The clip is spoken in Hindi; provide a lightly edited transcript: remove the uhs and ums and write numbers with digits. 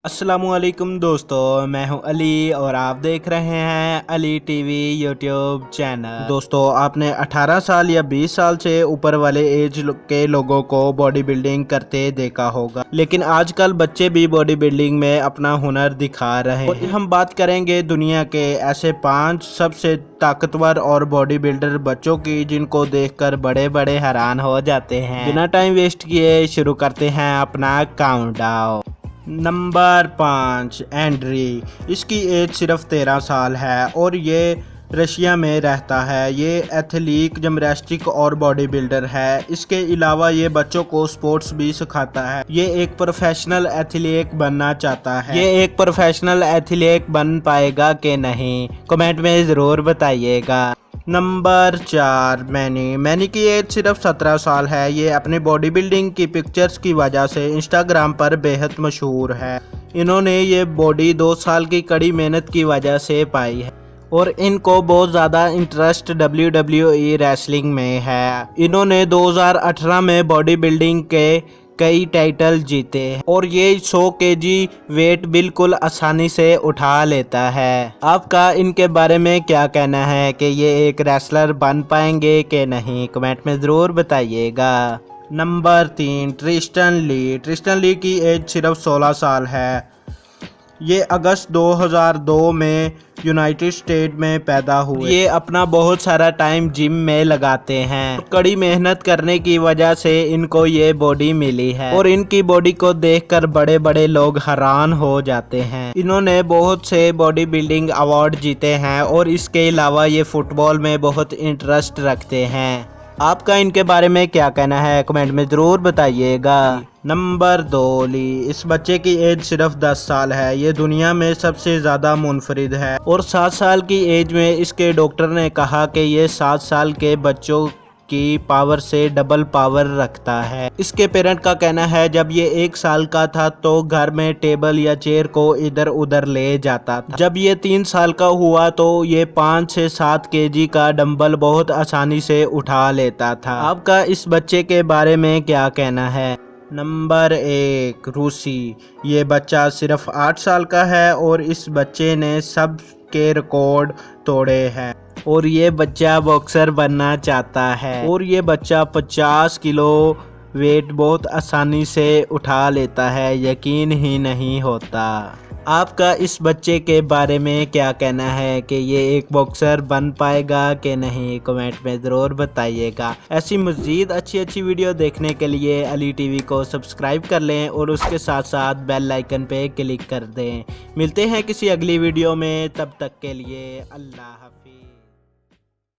अस्सलामुअलैकुम दोस्तों, मैं हूं अली और आप देख रहे हैं अली टीवी यूट्यूब चैनल। दोस्तों, आपने 18 साल या 20 साल से ऊपर वाले एज के लोगों को बॉडी बिल्डिंग करते देखा होगा, लेकिन आजकल बच्चे भी बॉडी बिल्डिंग में अपना हुनर दिखा रहे हैं। हम बात करेंगे दुनिया के ऐसे 5 सबसे ताकतवर और बॉडी बिल्डर बच्चों की जिनको देखकर बड़े बड़े हैरान हो जाते हैं। बिना टाइम वेस्ट किए शुरू करते हैं अपना काउंटडाउन। Number 5, Andrey. इसकी एज सिर्फ 13 साल है और ये रशिया में रहता है। ये एथलीट, जिम्नास्टिक और बॉडी बिल्डर है। इसके अलावा ये बच्चों को स्पोर्ट्स भी सिखाता है। ये एक प्रोफेशनल एथलीट बनना चाहता है। ये एक प्रोफेशनल एथलीट बन पाएगा कि नहीं, कमेंट में ज़रूर बताइएगा। नंबर 4, मैनी की एज सिर्फ 17 साल है। ये अपने बॉडी बिल्डिंग की पिक्चर्स की वजह से इंस्टाग्राम पर बेहद मशहूर है। इन्होंने ये बॉडी 2 साल की कड़ी मेहनत की वजह से पाई है और इनको बहुत ज़्यादा इंटरेस्ट WWE रेसलिंग में है। इन्होंने 2018 में बॉडी बिल्डिंग के कई टाइटल जीते और ये 100 kg वेट बिल्कुल आसानी से उठा लेता है। आपका इनके बारे में क्या कहना है कि ये एक रेसलर बन पाएंगे कि नहीं, कमेंट में ज़रूर बताइएगा। नंबर 3, ट्रिस्टन ली की एज सिर्फ 16 साल है। ये अगस्त 2002 में यूनाइटेड स्टेट में पैदा हुए। ये अपना बहुत सारा टाइम जिम में लगाते हैं। कड़ी मेहनत करने की वजह से इनको ये बॉडी मिली है और इनकी बॉडी को देखकर बड़े बड़े लोग हैरान हो जाते हैं। इन्होंने बहुत से बॉडी बिल्डिंग अवार्ड जीते हैं और इसके अलावा ये फुटबॉल में बहुत इंटरेस्ट रखते हैं। आपका इनके बारे में क्या कहना है, कमेंट में ज़रूर बताइएगा। नंबर 2, ली। इस बच्चे की एज सिर्फ 10 साल है। ये दुनिया में सबसे ज़्यादा मुनफरिद है और 7 साल की एज में इसके डॉक्टर ने कहा कि ये 7 साल के बच्चों की पावर से डबल पावर रखता है। इसके पेरेंट का कहना है जब ये 1 साल का था तो घर में टेबल या चेयर को इधर उधर ले जाता था। जब ये 3 साल का हुआ तो ये 5 से 7 kg का डंबल बहुत आसानी से उठा लेता था। आपका इस बच्चे के बारे में क्या कहना है। नंबर 1, रूसी। ये बच्चा सिर्फ 8 साल का है और इस बच्चे ने सब के रिकॉर्ड तोड़े हैं और ये बच्चा बॉक्सर बनना चाहता है और ये बच्चा 50 किलो वेट बहुत आसानी से उठा लेता है, यकीन ही नहीं होता। आपका इस बच्चे के बारे में क्या कहना है कि ये एक बॉक्सर बन पाएगा कि नहीं, कमेंट में ज़रूर बताइएगा। ऐसी मज़ीद अच्छी वीडियो देखने के लिए अली टीवी को सब्सक्राइब कर लें और उसके साथ साथ बेल आइकन पे क्लिक कर दें। मिलते हैं किसी अगली वीडियो में, तब तक के लिए अल्लाह हाफिज़।